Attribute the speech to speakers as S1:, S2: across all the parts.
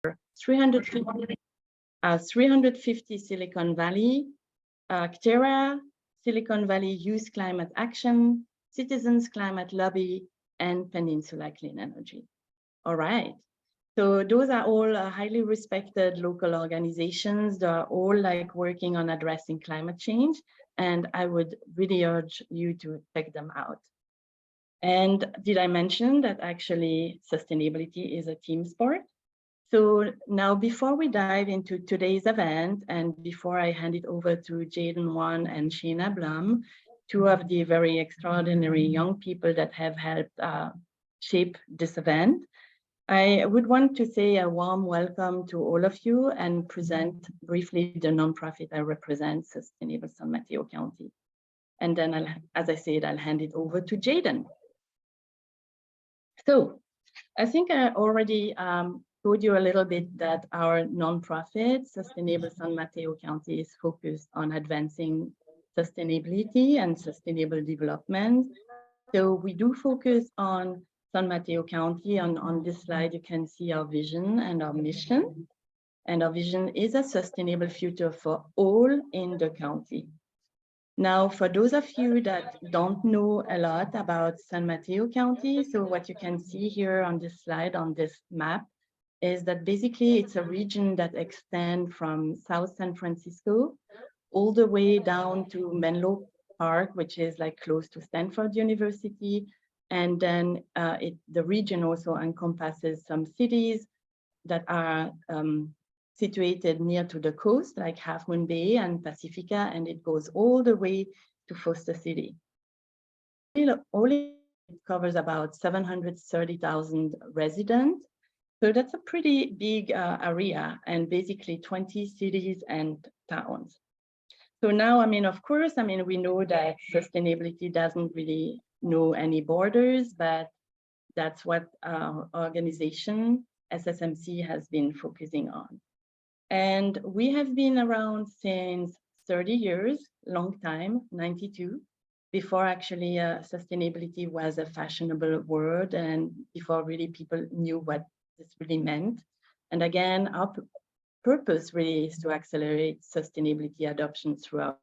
S1: 350, 350 Silicon Valley, CTERA, Silicon Valley Youth Climate Action, Citizens Climate Lobby, and Peninsula Clean Energy. All right. So those are all highly respected local organizations. They are all like working on addressing climate change. And I would really urge you to check them out. And did I mention that actually sustainability is a team sport? So now before we dive into today's event and before I hand it over to Jaden Wan and Sheena Blum, two of the very extraordinary young people that have helped shape this event, I would want to say a warm welcome to all of you and present briefly the nonprofit I represent, Sustainable San Mateo County. And then, as I said, I'll hand it over to Jaden. So I think I already told you a little bit that our nonprofit, Sustainable San Mateo County, is focused on advancing sustainability and sustainable development. So we do focus on San Mateo County. On this slide, you can see our vision and our mission. And our vision is a sustainable future for all in the county. Now, for those of you that don't know a lot about San Mateo County, so what you can see here on this slide, on this map, is that basically it's a region that extends from South San Francisco all the way down to Menlo Park, which is like close to Stanford University. And then the region also encompasses some cities that are situated near to the coast, like Half Moon Bay and Pacifica, and it goes all the way to Foster City. All it covers about 730,000 residents. So that's a pretty big area and basically 20 cities and towns. So now, I mean, of course, I mean, we know that sustainability doesn't really know any borders, but that's what our organization, SSMC, has been focusing on. And we have been around since 30 years, long time, 92, before actually sustainability was a fashionable word and before really people knew what this really meant. And again, our purpose really is to accelerate sustainability adoption throughout.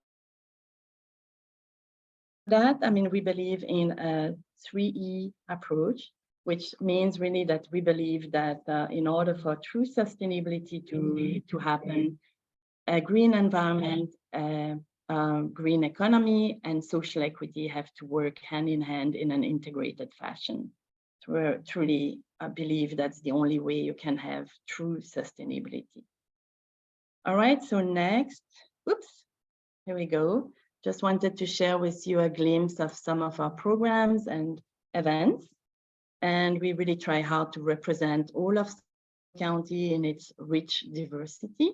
S1: That, I mean, we believe in a 3E approach, which means really that we believe that in order for true sustainability to happen, a green environment, green economy, and social equity have to work hand in hand in an integrated fashion. We truly believe that's the only way you can have true sustainability. All right, so next, oops, here we go. Just wanted to share with you a glimpse of some of our programs and events. And we really try hard to represent all of the county in its rich diversity.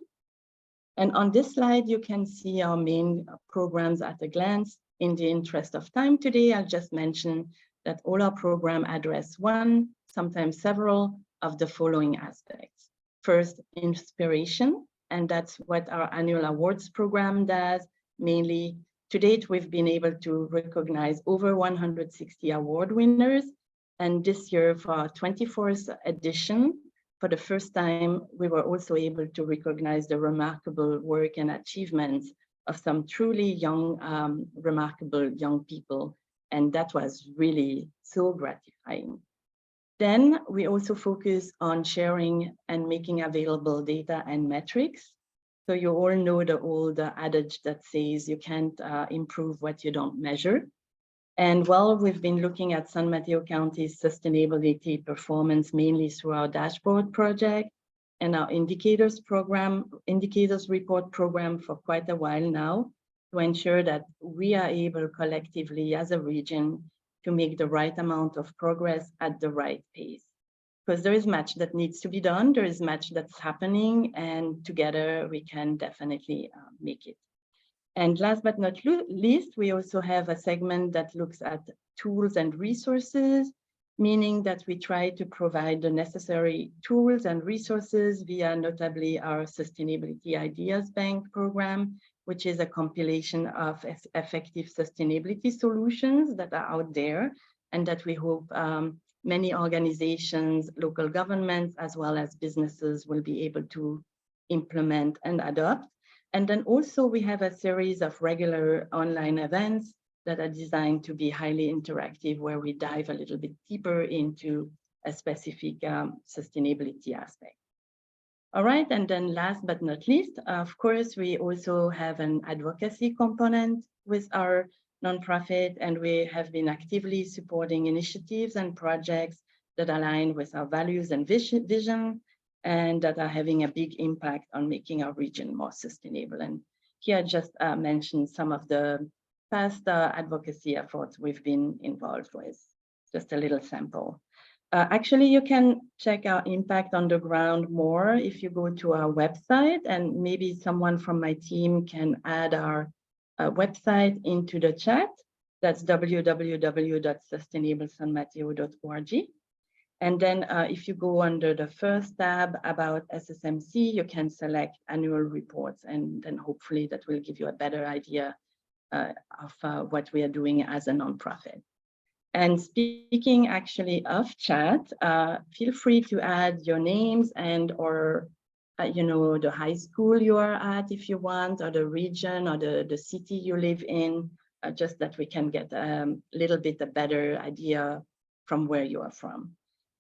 S1: And on this slide, you can see our main programs at a glance. In the interest of time today, I'll just mention that all our programs address one, sometimes several, of the following aspects. First, inspiration, and that's what our annual awards program does. Mainly, to date, we've been able to recognize over 160 award winners. And this year, for our 24th edition, for the first time, we were also able to recognize the remarkable work and achievements of some truly young, remarkable young people. And that was really so gratifying. Then we also focus on sharing and making available data and metrics. So you all know the old adage that says you can't improve what you don't measure. And while we've been looking at San Mateo County's sustainability performance mainly through our dashboard project and our indicators report program for quite a while now, to ensure that we are able collectively as a region to make the right amount of progress at the right pace. Because there is much that needs to be done, there is much that's happening, and together we can definitely make it. And last but not least, we also have a segment that looks at tools and resources, meaning that we try to provide the necessary tools and resources via notably our Sustainability Ideas Bank program, which is a compilation of effective sustainability solutions that are out there and that we hope many organizations, local governments, as well as businesses will be able to implement and adopt. And then also we have a series of regular online events that are designed to be highly interactive, where we dive a little bit deeper into a specific sustainability aspect. All right, and then last but not least, of course, we also have an advocacy component with our nonprofit, and we have been actively supporting initiatives and projects that align with our values and vision, and that are having a big impact on making our region more sustainable. And here I just mentioned some of the past advocacy efforts we've been involved with, just a little sample. Actually, you can check our impact on the ground more if you go to our website, and maybe someone from my team can add our website into the chat. That's www.sustainablesanmateo.org. And then if you go under the first tab about SSMC, you can select annual reports, and then hopefully that will give you a better idea of what we are doing as a nonprofit. And speaking actually of chat, feel free to add your names and or the high school you are at if you want, or the region or the city you live in, just that we can get a little bit a better idea from where you are from.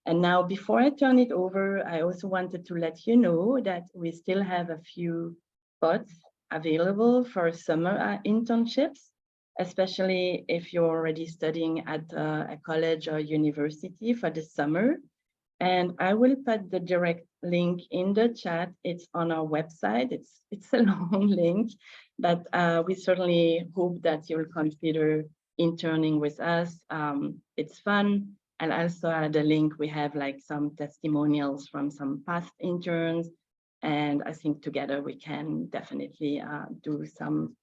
S1: And now, before I turn it over, I also wanted to let you know that we still have a few spots available for summer internships, especially if you're already studying at a college or university for the summer. And I will put the direct link in the chat. It's on our website. It's a long link, but we certainly hope that you'll consider interning with us. It's fun. I'll also add a link. We have like some testimonials from some past interns. And I think together we can definitely do some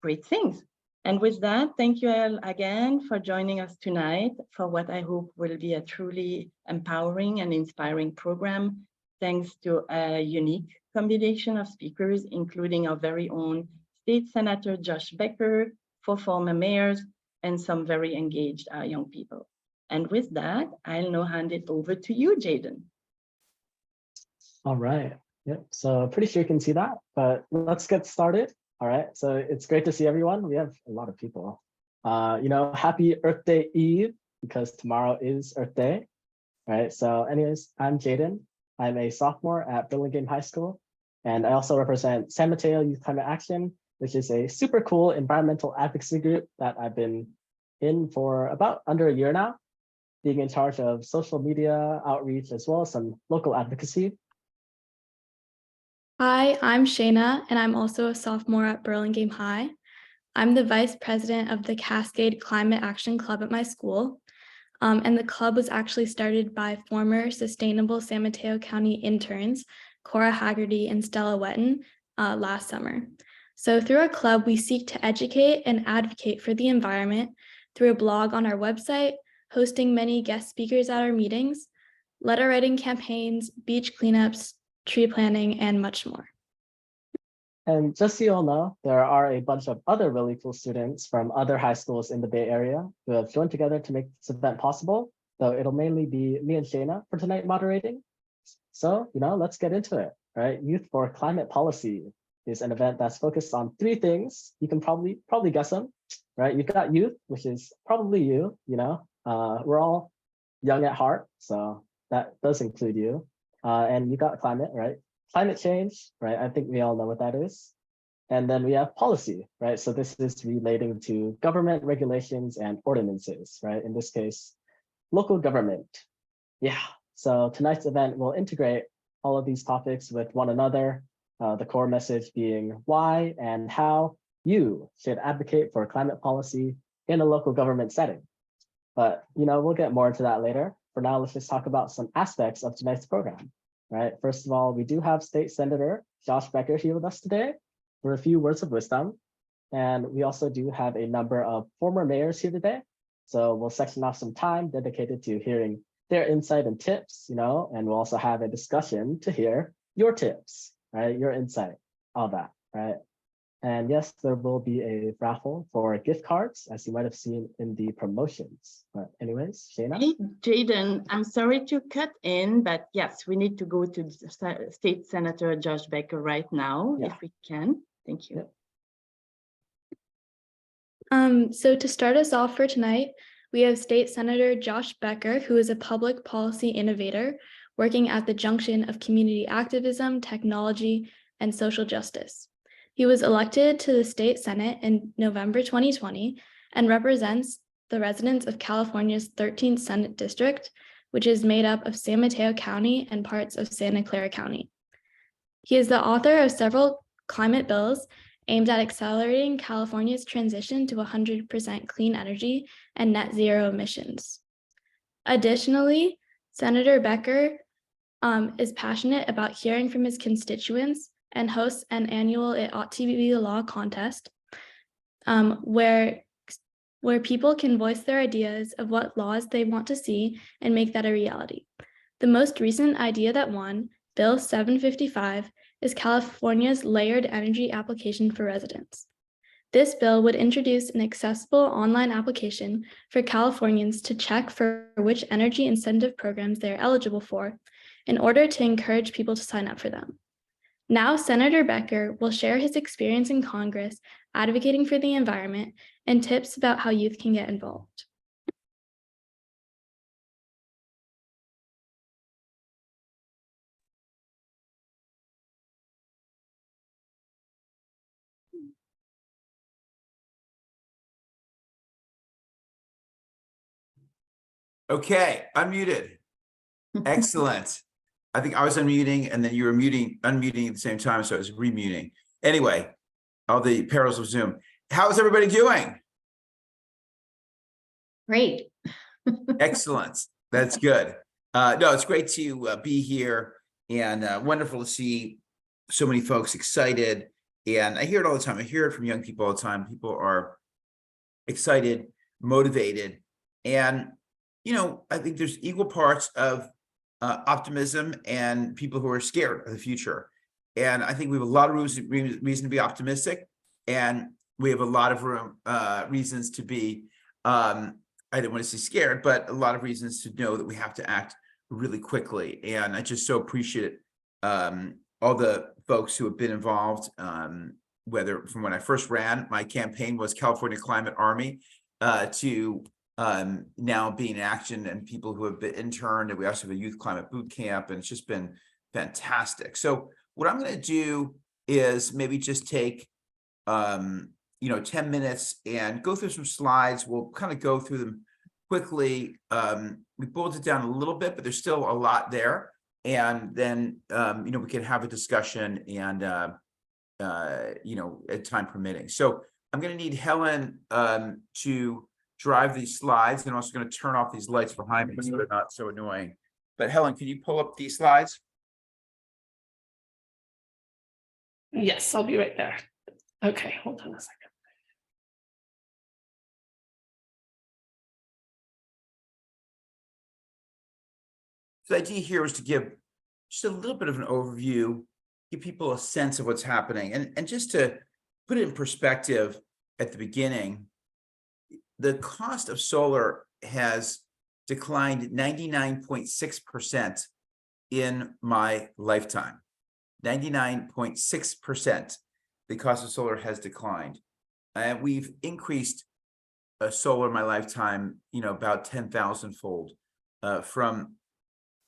S1: great things. And with that, thank you all again for joining us tonight for what I hope will be a truly empowering and inspiring program, thanks to a unique combination of speakers, including our very own State Senator Josh Becker, 4 former mayors, and some very engaged young people. And with that, I'll now hand it over to you, Jaden.
S2: All right. Yep. So pretty sure you can see that, but let's get started. All right. So it's great to see everyone. We have a lot of people. Happy Earth Day Eve, because tomorrow is Earth Day. All right. So anyways, I'm Jaden. I'm a sophomore at Burlingame High School, and I also represent San Mateo Youth Climate Action, which is a super cool environmental advocacy group that I've been in for about under a year now, being in charge of social media outreach as well as some local advocacy.
S3: Hi, I'm Shayna, and I'm also a sophomore at Burlingame High. I'm the vice president of the Cascade Climate Action Club at my school. And the club was actually started by former Sustainable San Mateo County interns, Cora Haggerty and Stella Wetton, last summer. So through our club, we seek to educate and advocate for the environment through a blog on our website, hosting many guest speakers at our meetings, letter writing campaigns, beach cleanups, tree planting, and much more.
S2: And just so you all know, there are a bunch of other really cool students from other high schools in the Bay Area who have joined together to make this event possible. So it'll mainly be me and Shayna for tonight moderating. So, let's get into it, right? Youth for Climate Policy is an event that's focused on 3 things. You can probably guess them, right? You've got youth, which is probably you, we're all young at heart, so that does include you. And you got climate, right? Climate change, right? I think we all know what that is. And then we have policy, right? So this is relating to government regulations and ordinances, right? In this case, local government. Yeah, so tonight's event will integrate all of these topics with one another. The core message being why and how you should advocate for climate policy in a local government setting. But, we'll get more into that later. For now, let's just talk about some aspects of tonight's program, right? First of all, we do have State Senator Josh Becker here with us today for a few words of wisdom. And we also do have a number of former mayors here today. So we'll section off some time dedicated to hearing their insight and tips, and we'll also have a discussion to hear your tips, right? Your insight, all that, right? And yes, there will be a raffle for gift cards, as you might have seen in the promotions. But anyways, Shayna?
S1: Hey, Jaden, I'm sorry to cut in, but yes, we need to go to State Senator Josh Becker right now, if we can. Thank you.
S3: So to start us off for tonight, we have State Senator Josh Becker, who is a public policy innovator working at the junction of community activism, technology, and social justice. He was elected to the state Senate in November 2020 and represents the residents of California's 13th Senate District, which is made up of San Mateo County and parts of Santa Clara County. He is the author of several climate bills aimed at accelerating California's transition to 100% clean energy and net zero emissions. Additionally, Senator Becker is passionate about hearing from his constituents and hosts an annual It Ought to Be the Law contest, where people can voice their ideas of what laws they want to see and make that a reality. The most recent idea that won, Bill 755, is California's layered energy application for residents. This bill would introduce an accessible online application for Californians to check for which energy incentive programs they are eligible for in order to encourage people to sign up for them. Now, Senator Becker will share his experience in Congress advocating for the environment and tips about how youth can get involved.
S4: Okay, unmuted. Excellent. I think I was unmuting and then you were unmuting at the same time, so I was remuting. Anyway, all the perils of Zoom. How's everybody doing?
S5: Great.
S4: Excellent. That's good. No, it's great to be here and wonderful to see so many folks excited. And I hear it all the time. I hear it from young people all the time. People are excited, motivated, and you know, I think there's equal parts of optimism and people who are scared of the future. And I think we have a lot of reason to be optimistic, and we have a lot of reasons to be, I didn't want to say scared, but a lot of reasons to know that we have to act really quickly. And I just so appreciate all the folks who have been involved, whether from when I first ran, my campaign was California Climate Army, to now being in action, and people who have been interned, and we also have a youth climate boot camp, and it's just been fantastic. So what I'm going to do is maybe just take 10 minutes and go through some slides. We'll kind of go through them quickly. We boiled it down a little bit, but there's still a lot there, and then we can have a discussion and at time permitting. So I'm going to need Helen to drive these slides, and I'm also going to turn off these lights behind me so they're not so annoying. But Helen, can you pull up these slides?
S6: Yes, I'll be right there. Okay, hold on a second.
S4: So the idea here is to give just a little bit of an overview, give people a sense of what's happening, and just to put it in perspective at the beginning, the cost of solar has declined 99.6% in my lifetime. 99.6%, the cost of solar has declined. And we've increased solar in my lifetime, about 10,000 fold from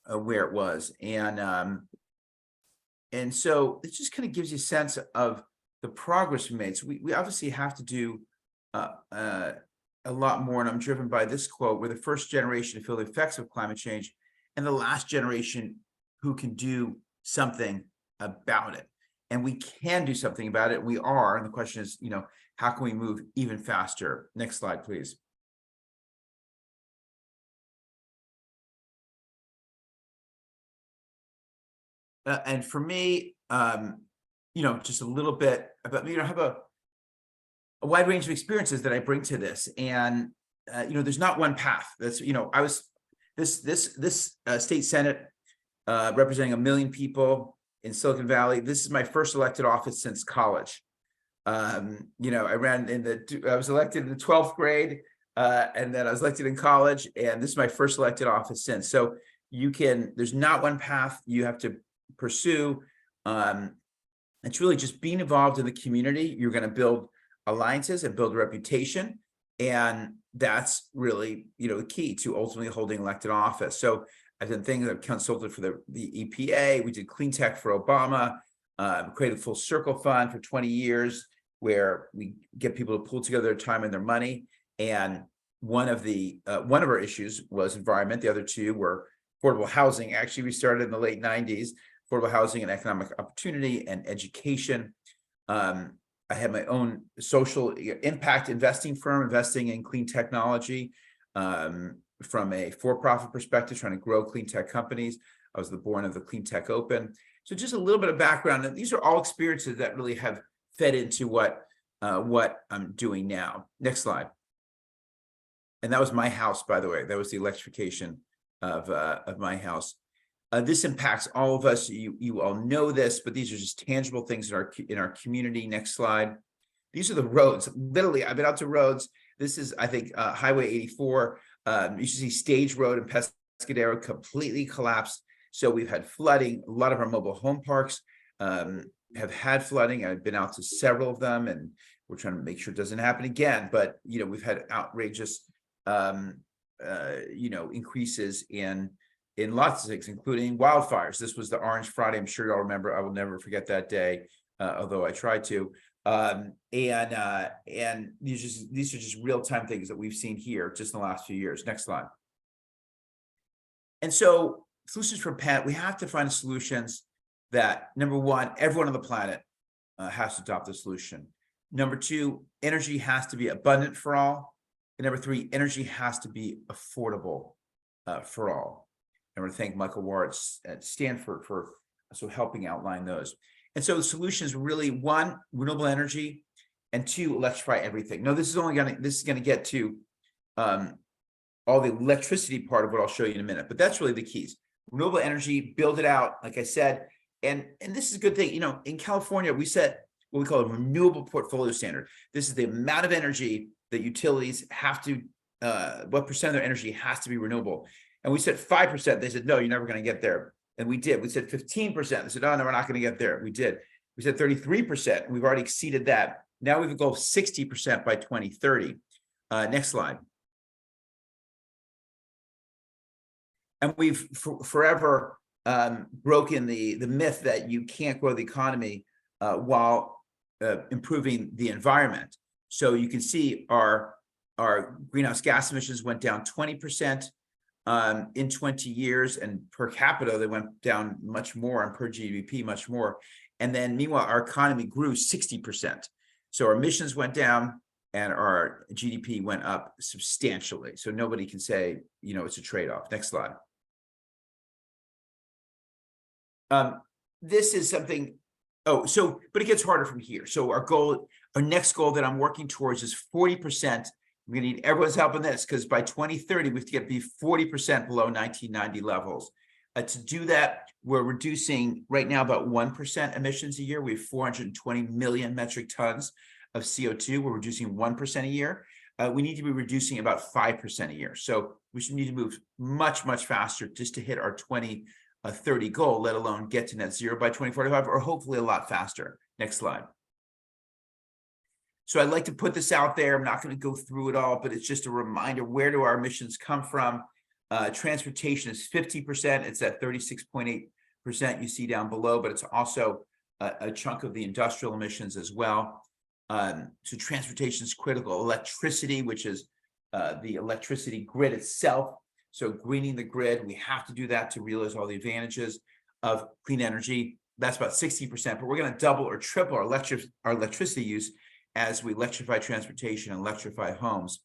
S4: where it was. And so it just kind of gives you a sense of the progress we made. So we obviously have to do a lot more, and I'm driven by this quote: we're the first generation to feel the effects of climate change and the last generation who can do something about it. And we can do something about it. We are. And the question is, how can we move even faster? Next slide, please. And for me, just a little bit about, I have a wide range of experiences that I bring to this. And, there's not one path. That's, I was this state Senate representing 1 million people in Silicon Valley. This is my first elected office since college. I was elected in the 12th grade, and then I was elected in college, and this is my first elected office since. So there's not one path you have to pursue. It's really just being involved in the community. You're going to build alliances and build a reputation. And that's really, the key to ultimately holding elected office. So I've done things. I've consulted for the EPA. We did clean tech for Obama, created a full circle fund for 20 years where we get people to pool together their time and their money. And one of our issues was environment. The other two were affordable housing. Actually, we started in the late 90s, affordable housing and economic opportunity and education. I had my own social impact investing firm, investing in clean technology from a for-profit perspective, trying to grow clean tech companies. I was the born of the Clean Tech Open. So just a little bit of background. And these are all experiences that really have fed into what I'm doing now. Next slide. And that was my house, by the way. That was the electrification of my house. This impacts all of us. You all know this, but these are just tangible things in our community. Next slide. These are the roads. Literally, I've been out to roads. This is, I think, Highway 84. You should see Stage Road in Pescadero completely collapsed. So we've had flooding. A lot of our mobile home parks have had flooding. I've been out to several of them, and we're trying to make sure it doesn't happen again. But we've had outrageous, increases in lots of things, including wildfires. This was the Orange Friday. I'm sure y'all remember. I will never forget that day, although I tried to. And these are just real-time things that we've seen here just in the last few years. Next slide. And so solutions for PET, we have to find solutions that, number one, everyone on the planet has to adopt the solution. Number two, energy has to be abundant for all. And number three, energy has to be affordable for all. I want to thank Michael Ward at Stanford for helping outline those. And so the solution is really, one, renewable energy, and two, electrify everything. No, this is going to get to all the electricity part of what I'll show you in a minute, but that's really the keys. Renewable energy, build it out, like I said, and this is a good thing. In California, we set what we call a renewable portfolio standard. This is the amount of energy that utilities have to, what percent of their energy has to be renewable. And we said 5%. They said, no, you're never going to get there. And we did. We said 15%. They said, oh, no, we're not going to get there. We did. We said 33%. We've already exceeded that. Now we have a goal of 60% by 2030. Next slide. And we've forever broken the myth that you can't grow the economy while improving the environment. So you can see our greenhouse gas emissions went down 20%. In 20 years, and per capita, they went down much more, and per GDP, much more. And then meanwhile, our economy grew 60%. So our emissions went down and our GDP went up substantially. So nobody can say, it's a trade-off. Next slide. This is something, but it gets harder from here. So our next goal that I'm working towards is 40%. We're going to need everyone's help in this, because by 2030, we have to be 40% below 1990 levels. To do that, we're reducing right now about 1% emissions a year. We have 420 million metric tons of CO2. We're reducing 1% a year. We need to be reducing about 5% a year. So we should need to move much, much faster just to hit our 2030 goal, let alone get to net zero by 2045, or hopefully a lot faster. Next slide. So I'd like to put this out there. I'm not going to go through it all, but it's just a reminder, where do our emissions come from? Transportation is 50%. It's at 36.8% you see down below, but it's also a chunk of the industrial emissions as well. So transportation is critical. Electricity, which is the electricity grid itself. So greening the grid, we have to do that to realize all the advantages of clean energy. That's about 60%, but we're going to double or triple our electricity use as we electrify transportation and electrify homes.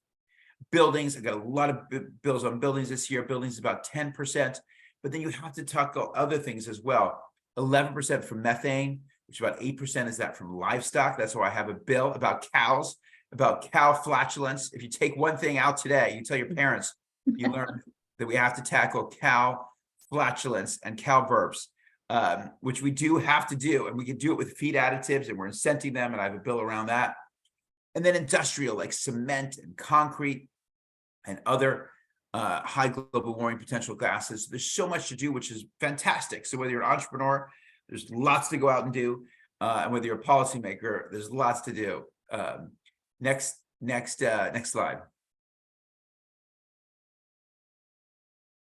S4: Buildings, I got a lot of bills on buildings this year. Buildings about 10%, but then you have to tackle other things as well. 11% from methane, which about 8% is that from livestock. That's why I have a bill about cows, about cow flatulence. If you take one thing out today, you tell your parents, you learn that we have to tackle cow flatulence and cow burps. which we do have to do, and we can do it with feed additives, and we're incenting them, and I have a bill around that. And then industrial, like cement and concrete and other high global warming potential gases. There's so much to do, which is fantastic. So whether you're an entrepreneur, there's lots to go out and do, and whether you're a policymaker, there's lots to do. Next slide.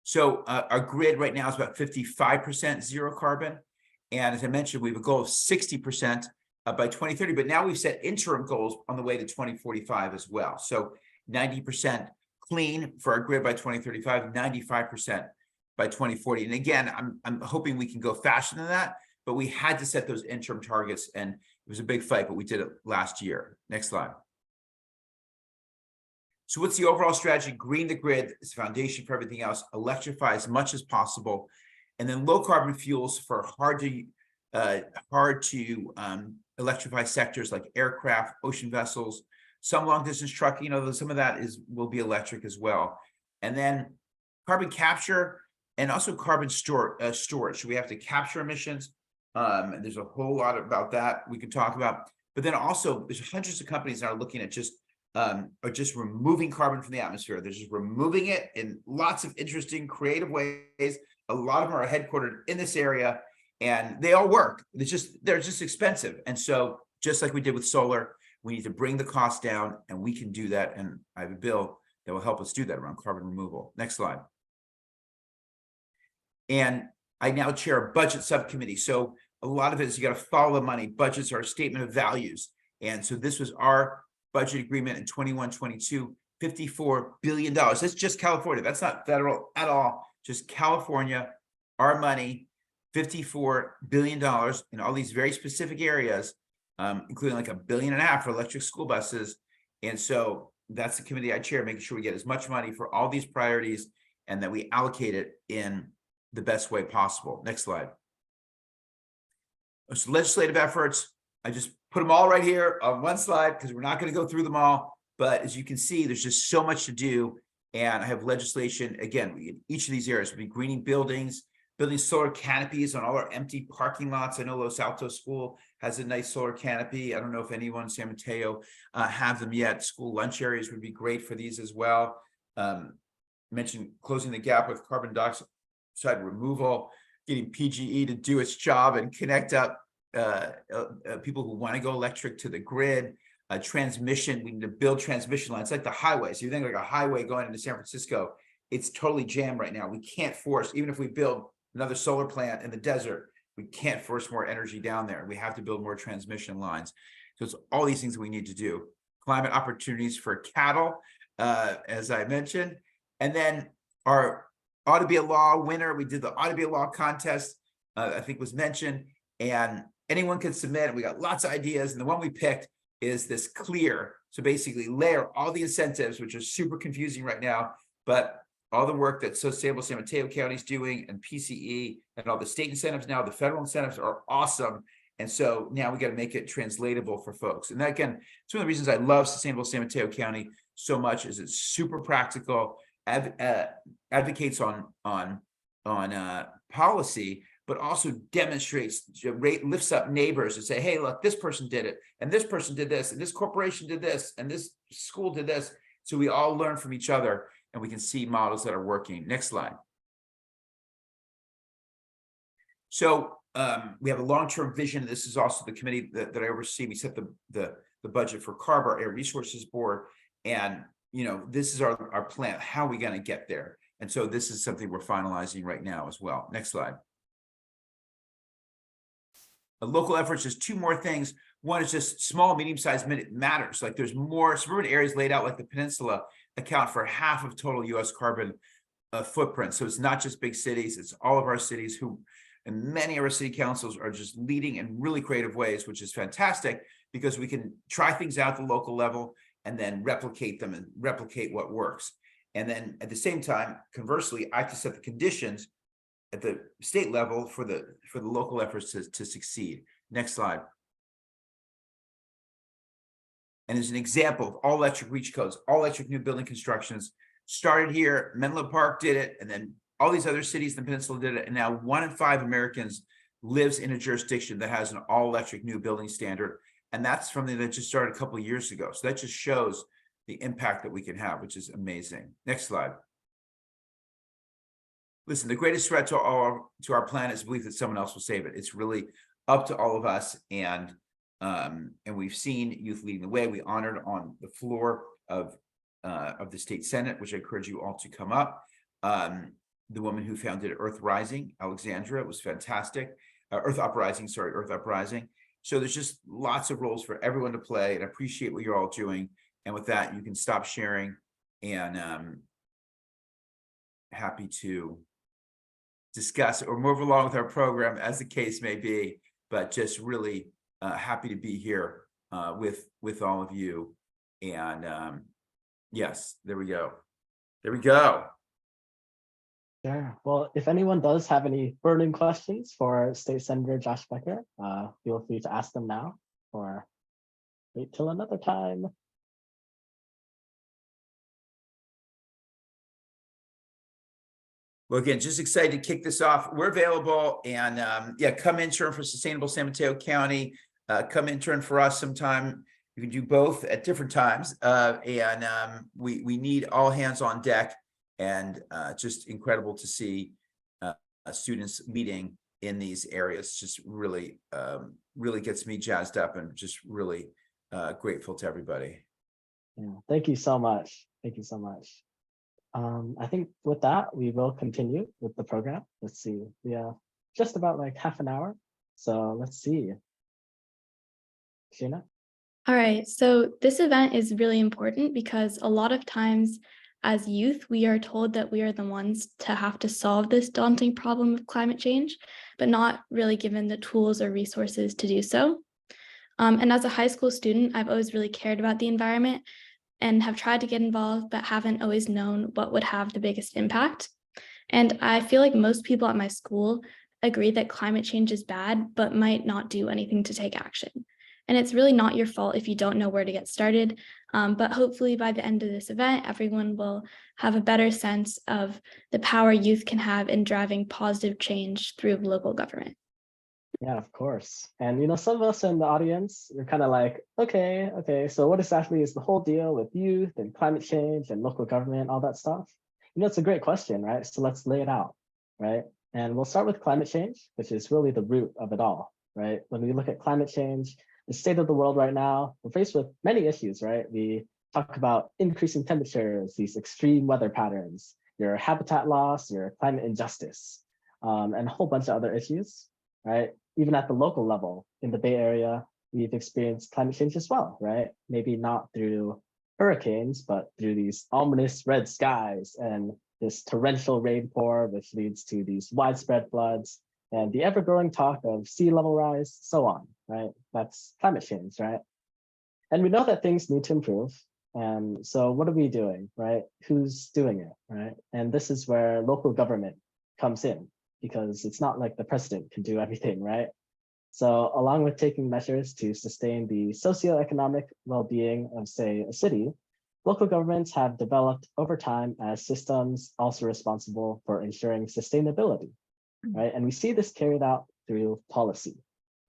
S4: So our grid right now is about 55% zero carbon. And as I mentioned, we have a goal of 60% by 2030, but now we've set interim goals on the way to 2045 as well. So 90% clean for our grid by 2035, 95% by 2040. And again, I'm hoping we can go faster than that, but we had to set those interim targets, and it was a big fight, but we did it last year. Next slide. So what's the overall strategy? Green the grid is the foundation for everything else. Electrify as much as possible, and then low carbon fuels for hard to electrify sectors like aircraft, ocean vessels, some long distance trucking. Some of that will be electric as well. And then carbon capture and also carbon storage. So we have to capture emissions. And there's a whole lot about that we can talk about. But then also there's hundreds of companies that are looking at just removing carbon from the atmosphere. They're just removing it in lots of interesting, creative ways. A lot of them are headquartered in this area, and they all work. They're just expensive. And so just like we did with solar, we need to bring the cost down, and we can do that. And I have a bill that will help us do that around carbon removal. Next slide. And I now chair a budget subcommittee. So a lot of it is you got to follow the money. Budgets are a statement of values. And so this was our budget agreement in 21-22, $54 billion. That's just California. That's not federal at all. Just California, our money, $54 billion in all these very specific areas, including like $1.5 billion for electric school buses. And so that's the committee I chair, making sure we get as much money for all these priorities and that we allocate it in the best way possible. Next slide. So legislative efforts, I just put them all right here on one slide because we're not going to go through them all. But as you can see, there's just so much to do. And I have legislation, again, in each of these areas. We'll be greening buildings, building solar canopies on all our empty parking lots. I know Los Altos School has a nice solar canopy. I don't know if anyone in San Mateo have them yet. School lunch areas would be great for these as well. Mentioned closing the gap with carbon dioxide removal, getting PGE to do its job and connect up people who want to go electric to the grid. Transmission, we need to build transmission lines like the highways. You think like a highway going into San Francisco, it's totally jammed right now. We can't force, even if we build another solar plant in the desert, we can't force more energy down there. We have to build more transmission lines. So it's all these things we need to do. Climate opportunities for cattle, as I mentioned. And then our ought to be a law winner. We did the ought to be a law contest, I think was mentioned, and anyone can submit. We got lots of ideas. And the one we picked is this clear. So basically layer all the incentives, which are super confusing right now, but all the work that Sustainable San Mateo County is doing and PCE and all the state incentives now, the federal incentives are awesome. And so now we got to make it translatable for folks. And that, again, it's one of the reasons I love Sustainable San Mateo County so much is it's super practical, advocates on policy, but also demonstrates, lifts up neighbors and say, hey, look, this person did it, and this person did this, and this corporation did this, and this school did this. So we all learn from each other, and we can see models that are working. Next slide. So we have a long-term vision. This is also the committee that I oversee. We set the budget for CARB, our Air Resources Board, and this is our plan. How are we going to get there? And so this is something we're finalizing right now as well. Next slide. Local efforts, just two more things. One is just small, medium-sized matters. Like there's more suburban areas laid out like the peninsula account for half of total US carbon footprint. So it's not just big cities, it's all of our cities and many of our city councils are just leading in really creative ways, which is fantastic because we can try things out at the local level and then replicate them and replicate what works. And then at the same time, conversely, I have to set the conditions at the state level for the local efforts to succeed. Next slide. And as an example of all electric reach codes, all electric new building constructions started here. Menlo Park did it, and then all these other cities in the peninsula did it. And now 1 in 5 Americans lives in a jurisdiction that has an all-electric new building standard. And that's something that just started a couple of years ago. So that just shows the impact that we can have, which is amazing. Next slide. Listen, the greatest threat to our planet is belief that someone else will save it. It's really up to all of us. And we've seen youth leading the way. We honored on the floor of the state Senate, which I encourage you all to come up. The woman who founded Earth Rising, Alexandra, was fantastic. Earth Uprising. So there's just lots of roles for everyone to play, and I appreciate what you're all doing. And with that, you can stop sharing, and happy to discuss or move along with our program as the case may be, but just really happy to be here with all of you. And yes, there we go.
S2: Sure. Well, if anyone does have any burning questions for State Senator Josh Becker, feel free to ask them now or wait till another time.
S4: Well, again, just excited to kick this off. We're available, and yeah, come intern for Sustainable San Mateo County. Come intern for us sometime. You can do both at different times, and we need all hands on deck. And just incredible to see students meeting in these areas. Just really, really gets me jazzed up, and just really grateful to everybody.
S2: Yeah, thank you so much. I think with that, we will continue with the program. Let's see, we have just about like half an hour. So let's see. Sheena?
S3: All right, so this event is really important because a lot of times as youth, we are told that we are the ones to have to solve this daunting problem of climate change, but not really given the tools or resources to do so. And as a high school student, I've always really cared about the environment and have tried to get involved, but haven't always known what would have the biggest impact. And I feel like most people at my school agree that climate change is bad, but might not do anything to take action. And it's really not your fault if you don't know where to get started. But hopefully by the end of this event, everyone will have a better sense of the power youth can have in driving positive change through local government.
S2: Yeah, of course. And some of us in the audience, you're kind of like, okay, so what exactly is the whole deal with youth and climate change and local government, all that stuff? It's a great question, right? So let's lay it out, right? And we'll start with climate change, which is really the root of it all, right? When we look at climate change, the state of the world right now, we're faced with many issues, right? We talk about increasing temperatures, these extreme weather patterns, your habitat loss, your climate injustice, and a whole bunch of other issues, right? Even at the local level in the Bay Area, we've experienced climate change as well, right? Maybe not through hurricanes, but through these ominous red skies and this torrential rainpour, which leads to these widespread floods and the ever-growing talk of sea level rise, so on, right? That's climate change, right? And we know that things need to improve. And so what are we doing, right? Who's doing it, right? And this is where local government comes in, because it's not like the president can do everything, right? So along with taking measures to sustain the socioeconomic well-being of, say, a city, local governments have developed over time as systems also responsible for ensuring sustainability, right? And we see this carried out through policy,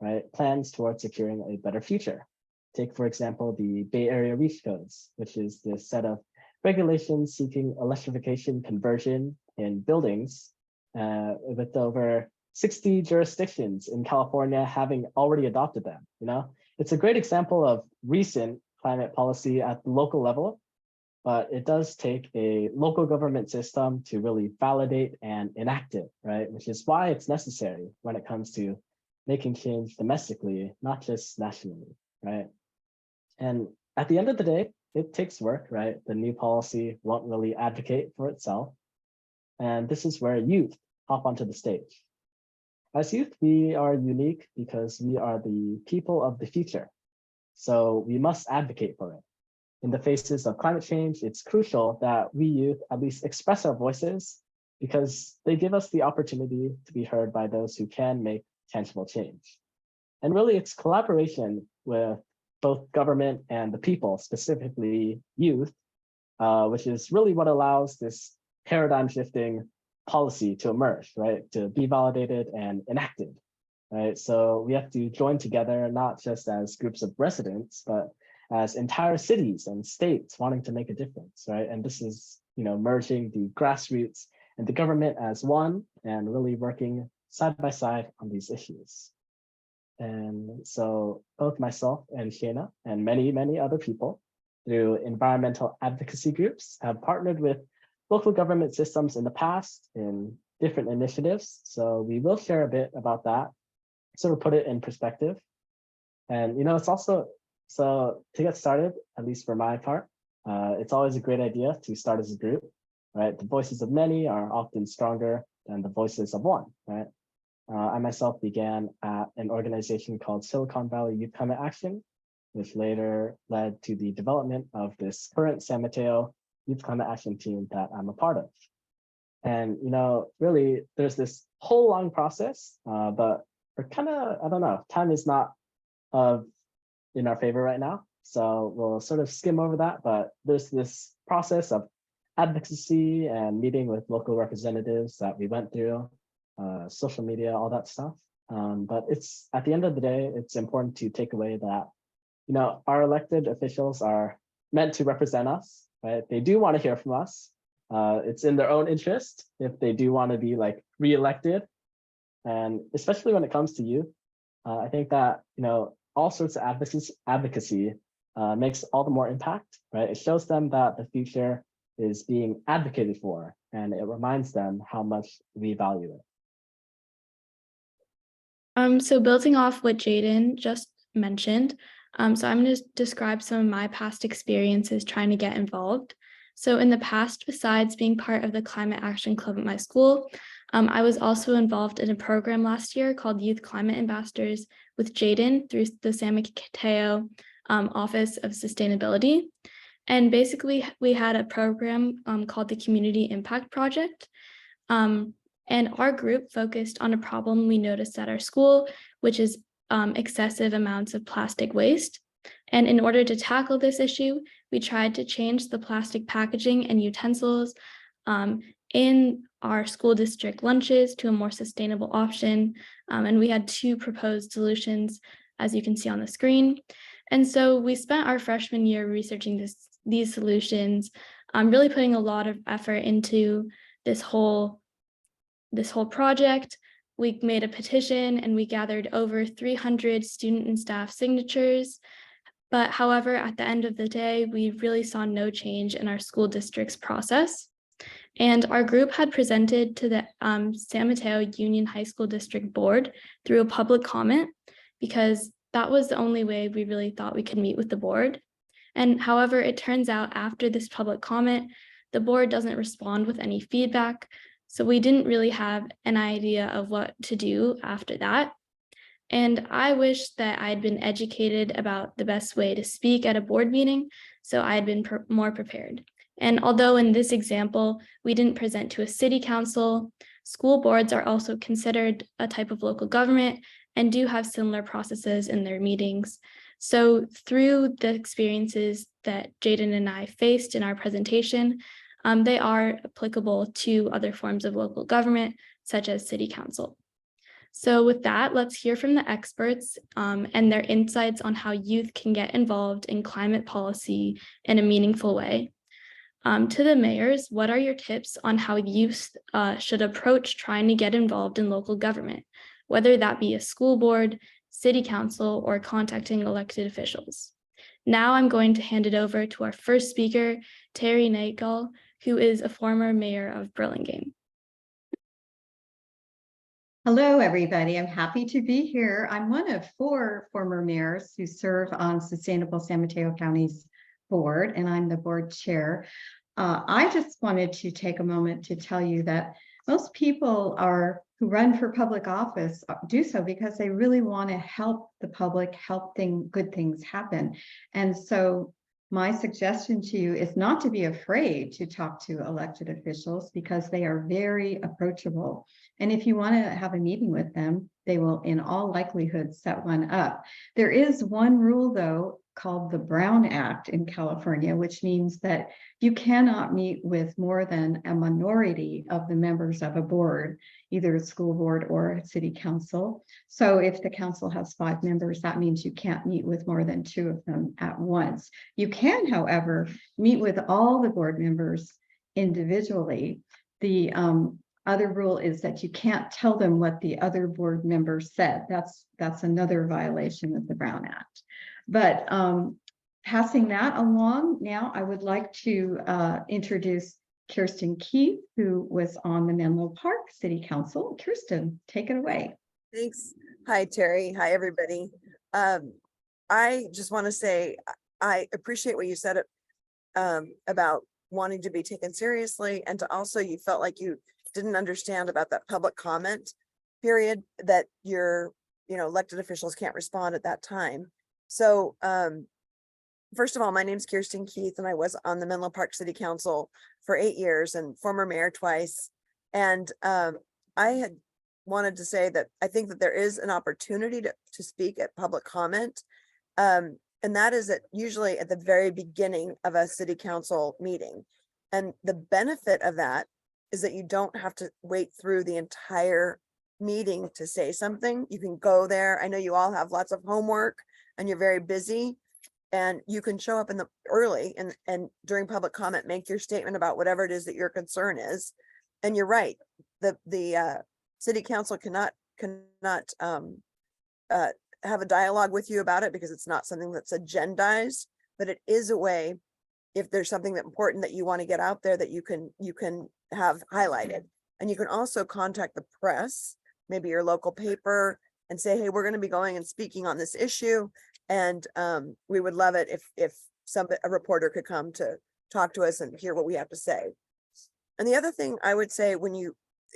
S2: right? Plans towards securing a better future. Take, for example, the Bay Area Reach Codes, which is the set of regulations seeking electrification conversion in buildings, with over 60 jurisdictions in California having already adopted them. It's a great example of recent climate policy at the local level, but it does take a local government system to really validate and enact it, right? Which is why it's necessary when it comes to making change domestically, not just nationally, right? And at the end of the day, it takes work, right? The new policy won't really advocate for itself. And this is where youth hop onto the stage. As youth, we are unique because we are the people of the future. So we must advocate for it. In the faces of climate change, it's crucial that we youth at least express our voices, because they give us the opportunity to be heard by those who can make tangible change. And really, it's collaboration with both government and the people, specifically youth, which is really what allows this paradigm shifting policy to emerge, right? To be validated and enacted. right? So we have to join together, not just as groups of residents, but as entire cities and states wanting to make a difference, right? And this is, merging the grassroots and the government as one and really working side by side on these issues. And so both myself and Shayna and many, many other people through environmental advocacy groups have partnered with local government systems in the past in different initiatives. So we will share a bit about that, sort of put it in perspective. And, it's also, so to get started, at least for my part, it's always a great idea to start as a group, right? The voices of many are often stronger than the voices of one, right? I myself began at an organization called Silicon Valley Youth Climate Action, which later led to the development of this current San Mateo Youth Climate Action team that I'm a part of. And, really, there's this whole long process, but we're kind of, I don't know, time is not in our favor right now. So we'll sort of skim over that, but there's this process of advocacy and meeting with local representatives that we went through, social media, all that stuff. But it's at the end of the day, it's important to take away that, our elected officials are meant to represent us, right? They do want to hear from us. It's in their own interest if they do want to be like reelected. And especially when it comes to youth, I think that, all sorts of advocacy makes all the more impact, right? It shows them that the future is being advocated for, and it reminds them how much we value it.
S3: So building off what Jaden just mentioned, so I'm going to describe some of my past experiences trying to get involved. So in the past, besides being part of the Climate Action Club at my school, I was also involved in a program last year called Youth Climate Ambassadors with Jaden through the San Mateo Office of Sustainability. And basically, we had a program called the Community Impact Project. And our group focused on a problem we noticed at our school, which is excessive amounts of plastic waste. And in order to tackle this issue, we tried to change the plastic packaging and utensils in our school district lunches to a more sustainable option. And we had 2 proposed solutions, as you can see on the screen. And so we spent our freshman year researching these solutions, really putting a lot of effort into this whole project. We made a petition and we gathered over 300 student and staff signatures. But however, at the end of the day, we really saw no change in our school district's process. And our group had presented to the San Mateo Union High School District Board through a public comment, because that was the only way we really thought we could meet with the board. And however, it turns out after this public comment, the board doesn't respond with any feedback. So we didn't really have an idea of what to do after that. And I wish that I had been educated about the best way to speak at a board meeting, so I had been more prepared. And although in this example, we didn't present to a city council, school boards are also considered a type of local government and do have similar processes in their meetings. So through the experiences that Jaden and I faced in our presentation, they are applicable to other forms of local government, such as city council. So with that, let's hear from the experts and their insights on how youth can get involved in climate policy in a meaningful way. To the mayors, what are your tips on how youth should approach trying to get involved in local government, whether that be a school board, city council, or contacting elected officials? Now I'm going to hand it over to our first speaker, Terry Nagel, who is a former mayor of Burlingame.
S5: Hello, everybody. I'm happy to be here. I'm one of 4 former mayors who serve on Sustainable San Mateo County's board, and I'm the board chair. I just wanted to take a moment to tell you that most people who run for public office do so because they really want to help the public, help good things happen. And so my suggestion to you is not to be afraid to talk to elected officials, because they are very approachable And if you want to have a meeting with them, they will in all likelihood set one up. There is one rule though, called the Brown Act in California, which means that you cannot meet with more than a minority of the members of a board, either a school board or a city council. So if the council has 5 members, that means you can't meet with more than 2 of them at once. You can, however, meet with all the board members individually. The other rule is that you can't tell them what the other board member said. That's another violation of the Brown Act. But passing that along, now I would like to introduce Kirsten Keith, who was on the Menlo Park City Council. Kirsten, take it away.
S7: Thanks. Hi, Terry. Hi, everybody. I just want to say I appreciate what you said about wanting to be taken seriously, and to also you felt like you didn't understand about that public comment period, that your elected officials can't respond at that time. So first of all, my name's Kirsten Keith, and I was on the Menlo Park City Council for 8 years and former mayor twice. And I had wanted to say that I think that there is an opportunity to speak at public comment. And that is usually at the very beginning of a city council meeting. And the benefit of that is that you don't have to wait through the entire meeting to say something. You can go there. I know you all have lots of homework and you're very busy, and you can show up in the early and during public comment, make your statement about whatever it is that your concern is. And you're right. The city council cannot have a dialogue with you about it because it's not something that's agendized, but it is a way, if there's something that important that you want to get out there, that you can have highlighted. And you can also contact the press, maybe your local paper, and say, hey, we're going to be going and speaking on this issue. And we would love it if a reporter could come to talk to us and hear what we have to say. And the other thing I would say,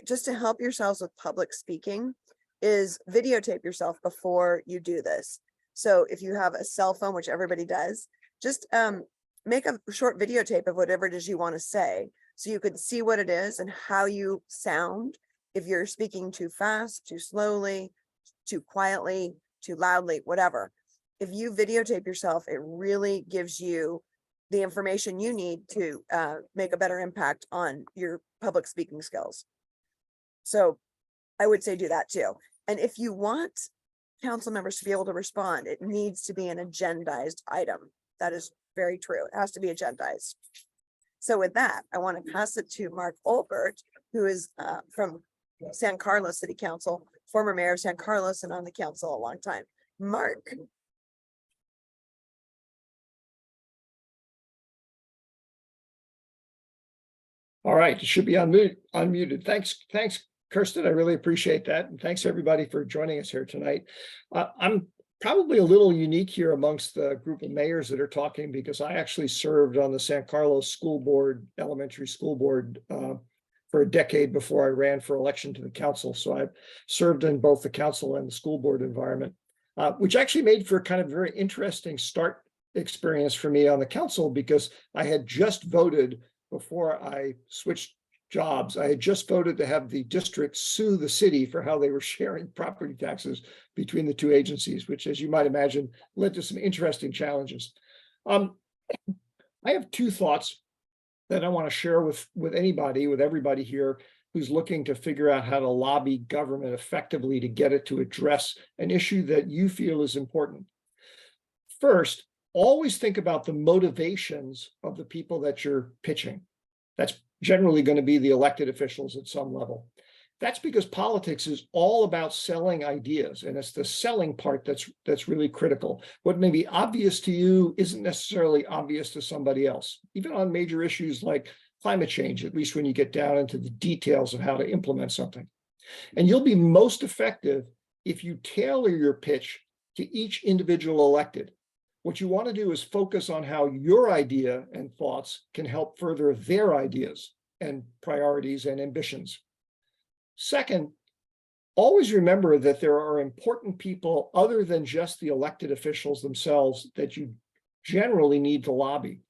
S7: just to help yourselves with public speaking, is videotape yourself before you do this. So if you have a cell phone, which everybody does, just make a short videotape of whatever it is you want to say, so you can see what it is and how you sound. If you're speaking too fast, too slowly, too quietly, too loudly, whatever. If you videotape yourself, it really gives you the information you need to make a better impact on your public speaking skills. So I would say do that too. And if you want council members to be able to respond, it needs to be an agendized item. That is very true. It has to be agendized. So with that, I want to pass it to Mark Olbert, who is from San Carlos City Council, former mayor of San Carlos and on the council a long time. Mark.
S8: All right, it should be unmuted. Thanks, Kirsten. I really appreciate that. And thanks everybody for joining us here tonight. I'm probably a little unique here amongst the group of mayors that are talking, because I actually served on the San Carlos School Board, elementary school board, for a decade before I ran for election to the council. So I've served in both the council and the school board environment, which actually made for a kind of very interesting start experience for me on the council, because I had just voted before I switched jobs. I had just voted to have the district sue the city for how they were sharing property taxes between the two agencies, which, as you might imagine, led to some interesting challenges. I have 2 thoughts that I want to share with everybody here who's looking to figure out how to lobby government effectively to get it to address an issue that you feel is important. First, always think about the motivations of the people that you're pitching. That's generally going to be the elected officials at some level. That's because politics is all about selling ideas, and it's the selling part that's really critical. What may be obvious to you isn't necessarily obvious to somebody else, even on major issues like climate change, at least when you get down into the details of how to implement something. And you'll be most effective if you tailor your pitch to each individual elected. What you want to do is focus on how your idea and thoughts can help further their ideas and priorities and ambitions. Second, always remember that there are important people other than just the elected officials themselves that you generally need to lobby.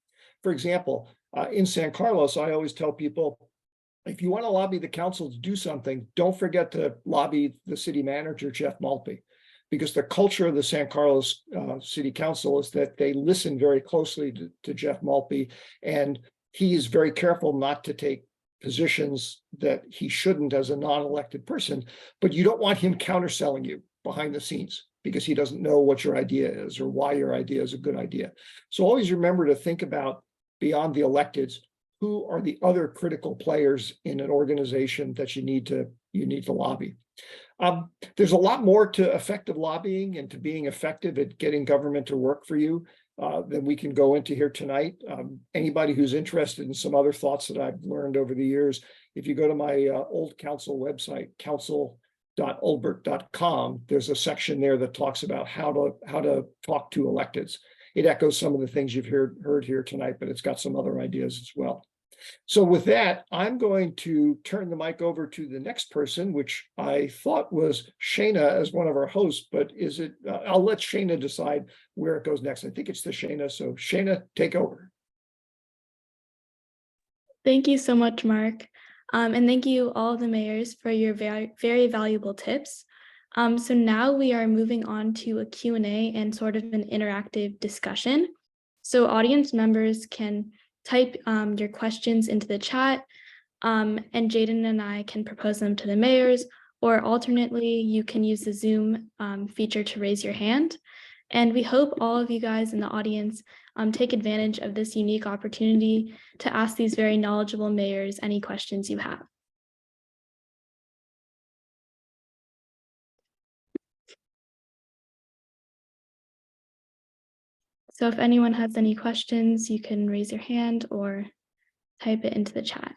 S8: For example, in San Carlos, I always tell people, if you want to lobby the council to do something, don't forget to lobby the city manager, Jeff Maltby, because the culture of the San Carlos City Council is that they listen very closely to Jeff Maltby, and he is very careful not to take positions that he shouldn't as a non-elected person, but you don't want him counterselling you behind the scenes because he doesn't know what your idea is or why your idea is a good idea. So always remember to think about, beyond the electeds, who are the other critical players in an organization that you need to lobby. There's a lot more to effective lobbying and to being effective at getting government to work for you than we can go into here tonight. Anybody who's interested in some other thoughts that I've learned over the years, if you go to my old council website, council.olbert.com, there's a section there that talks about how to talk to electeds. It echoes some of the things you've heard here tonight, but it's got some other ideas as well. So with that, I'm going to turn the mic over to the next person, which I thought was Shayna as one of our hosts, but is it, I'll let Shayna decide where it goes next. I think it's to Shayna. So Shayna, take over.
S3: Thank you so much, Mark. And thank you all the mayors for your very, very valuable tips. So now we are moving on to a Q&A and sort of an interactive discussion. So audience members can type your questions into the chat, and Jaden and I can propose them to the mayors, or alternately, you can use the Zoom feature to raise your hand. And we hope all of you guys in the audience take advantage of this unique opportunity to ask these very knowledgeable mayors any questions you have. So if anyone has any questions, you can raise your hand or type it into the chat.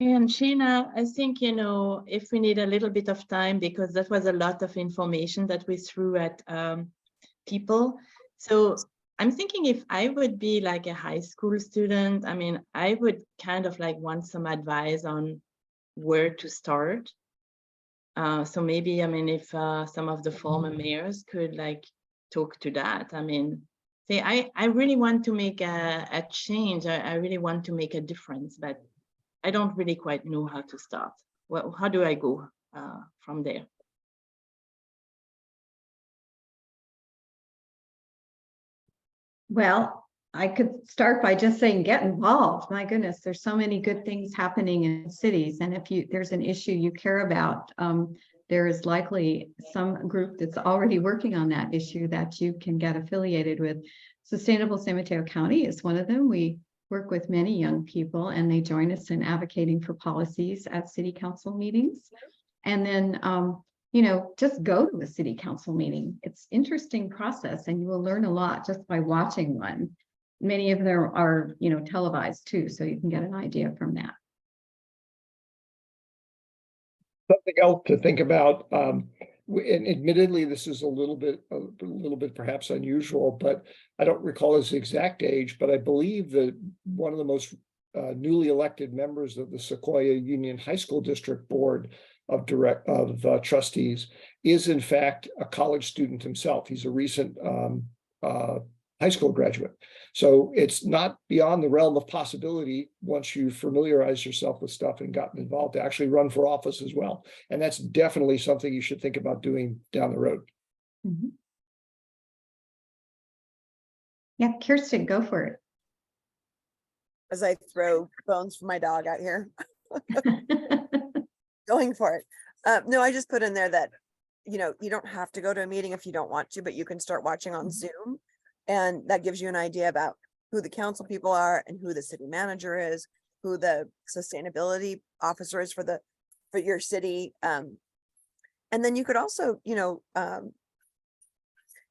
S1: And Sheena, I think, if we need a little bit of time, because that was a lot of information that we threw at people. So I'm thinking if I would be like a high school student, I mean, I would kind of like want some advice on where to start. So maybe, I mean, if some of the former mayors could like talk to that. I mean, say, I really want to make a change. I really want to make a difference, but I don't really quite know how to start. Well, how do I go from there?
S5: Well, I could start by just saying, get involved. My goodness, there's so many good things happening in cities. And if there's an issue you care about, there is likely some group that's already working on that issue that you can get affiliated with. Sustainable San Mateo County is one of them. We work with many young people and they join us in advocating for policies at city council meetings. And then, just go to a city council meeting. It's an interesting process and you will learn a lot just by watching one. Many of them are, televised too, so you can get an idea from that.
S8: Something else to think about, and admittedly, this is a little bit perhaps unusual, but I don't recall his exact age, but I believe that one of the most newly elected members of the Sequoia Union High School District Board of Trustees is in fact a college student himself. He's a recent high school graduate. So it's not beyond the realm of possibility once you familiarize yourself with stuff and gotten involved to actually run for office as well. And that's definitely something you should think about doing down the road.
S5: Mm-hmm. Yeah, Kirsten, go for it.
S7: As I throw bones from my dog out here. Going for it. No, I just put in there that, you don't have to go to a meeting if you don't want to, but you can start watching on Zoom. And that gives you an idea about who the council people are and who the city manager is, who the sustainability officer is for your city. And then you could also,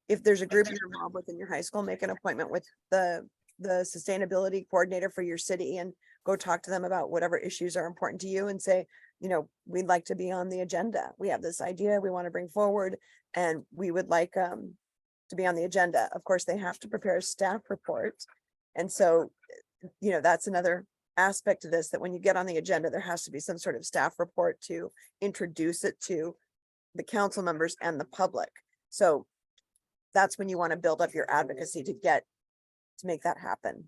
S7: if there's a group you're involved with in your high school, make an appointment with the sustainability coordinator for your city and go talk to them about whatever issues are important to you and say, we'd like to be on the agenda. We have this idea we want to bring forward and we would like to be on the agenda. Of course, they have to prepare a staff report. And so, that's another aspect to this, that when you get on the agenda, there has to be some sort of staff report to introduce it to the council members and the public. So that's when you want to build up your advocacy to make that happen.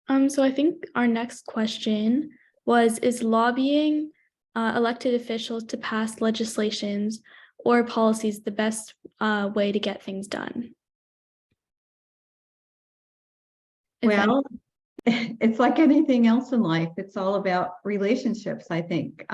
S3: So I think our next question was, is lobbying elected officials to pass legislations or policies the best way to get things done? If any-
S5: Well, it's like anything else in life. It's all about relationships, I think.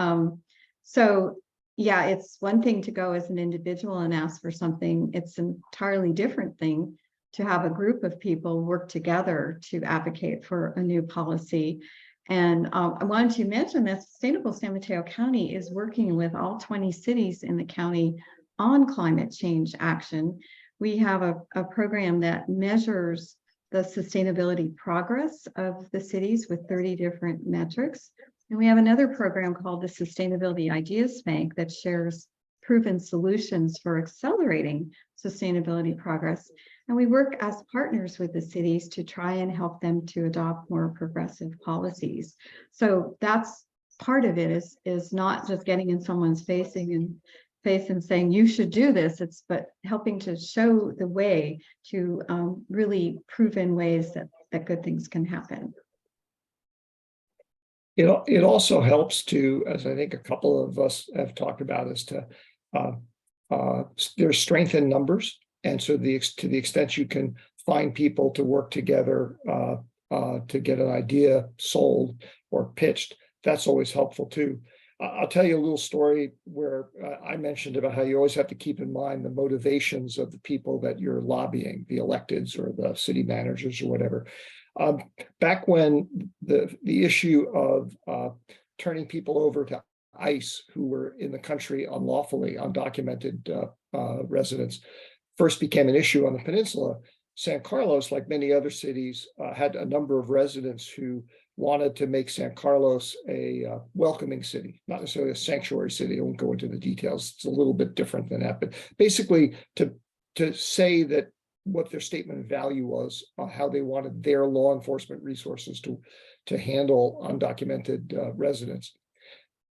S5: So yeah, it's one thing to go as an individual and ask for something. It's an entirely different thing to have a group of people work together to advocate for a new policy. And I wanted to mention that Sustainable San Mateo County is working with all 20 cities in the county on climate change action. We have a program that measures the sustainability progress of the cities with 30 different metrics. And we have another program called the Sustainability Ideas Bank that shares proven solutions for accelerating sustainability progress. And we work as partners with the cities to try and help them to adopt more progressive policies. So that's part of it, is not just getting in someone's face and saying you should do this. It's but helping to show the way to really proven ways that good things can happen.
S8: It also helps to, as I think a couple of us have talked about, is to there's strength in numbers, and so to the extent you can find people to work together to get an idea sold or pitched, that's always helpful too. I'll tell you a little story where I mentioned about how you always have to keep in mind the motivations of the people that you're lobbying, the electeds or the city managers or whatever. Back when the issue of turning people over to ICE who were in the country unlawfully, undocumented residents, first became an issue on the peninsula, San Carlos, like many other cities, had a number of residents who wanted to make San Carlos a welcoming city, not necessarily a sanctuary city. I won't go into the details. It's a little bit different than that, but basically to say that what their statement of value was, how they wanted their law enforcement resources to handle undocumented residents.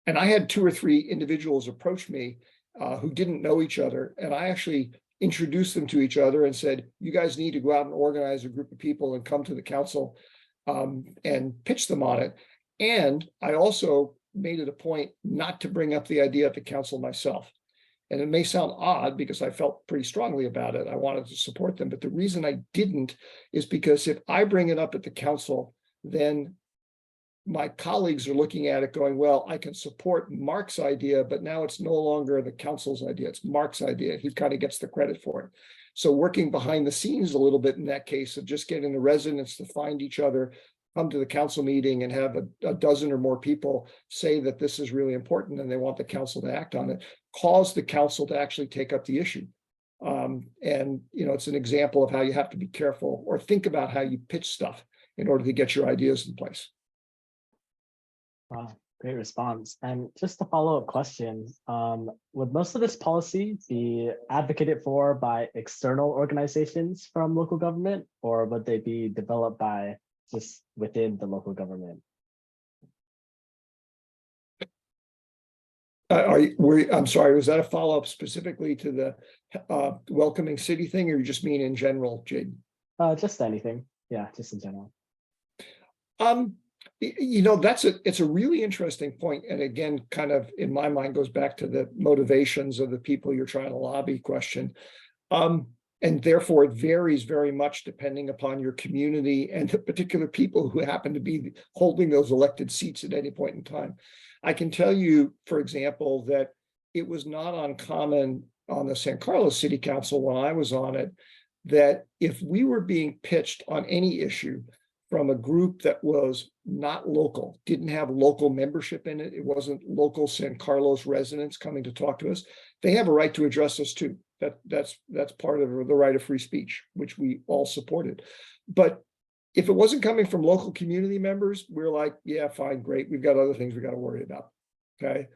S8: And I had 2 or 3 individuals approach me who didn't know each other, and I actually introduced them to each other and said, you guys need to go out and organize a group of people and come to the council and pitch them on it. And I also made it a point not to bring up the idea at the council myself. And it may sound odd because I felt pretty strongly about it. I wanted to support them. But the reason I didn't is because if I bring it up at the council, then my colleagues are looking at it going, well, I can support Mark's idea, but now it's no longer the council's idea. It's Mark's idea. He kind of gets the credit for it. So working behind the scenes a little bit in that case of just getting the residents to find each other, come to the council meeting and have a dozen or more people say that this is really important and they want the council to act on it, cause the council to actually take up the issue. And, it's an example of how you have to be careful or think about how you pitch stuff in order to get your ideas in place.
S2: Wow, great response. And just a follow-up question, would most of this policy be advocated for by external organizations from local government, or would they be developed by just within the local government?
S8: I'm sorry, was that a follow-up specifically to the welcoming city thing, or you just mean in general, Jade?
S2: Just anything. Yeah, just in general.
S8: It's a really interesting point. And again, kind of in my mind goes back to the motivations of the people you're trying to lobby question. And therefore it varies very much depending upon your community and the particular people who happen to be holding those elected seats at any point in time. I can tell you, for example, that it was not uncommon on the San Carlos City Council when I was on it, that if we were being pitched on any issue from a group that was not local, didn't have local membership in it, it wasn't local San Carlos residents coming to talk to us, they have a right to address us too. That's part of the right of free speech, which we all supported. But if it wasn't coming from local community members, we're like, yeah, fine, great. We've got other things we got to worry about. Okay.